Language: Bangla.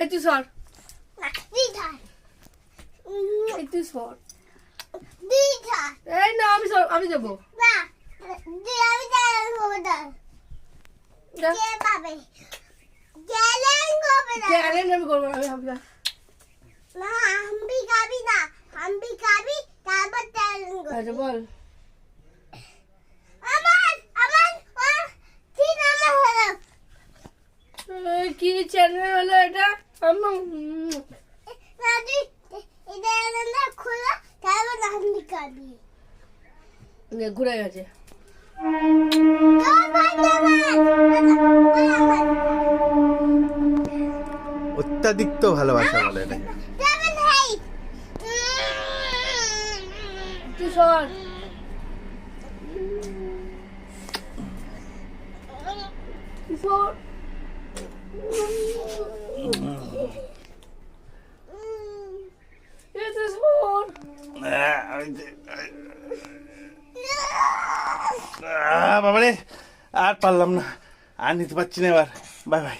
একটু সর একটু সর এই না আমি যাবো চ্যালেঞ্জ আমি করবো আমি ভাবি আচ্ছা বল কি চ্যানেল হলো এটা ঘুরে গেছে অত্যাধিক তো ভালোবাসা বলে এটা কিশোর কিশোর বাবারে আর পারলাম না আর নিতে পারছি না এবার বাই বাই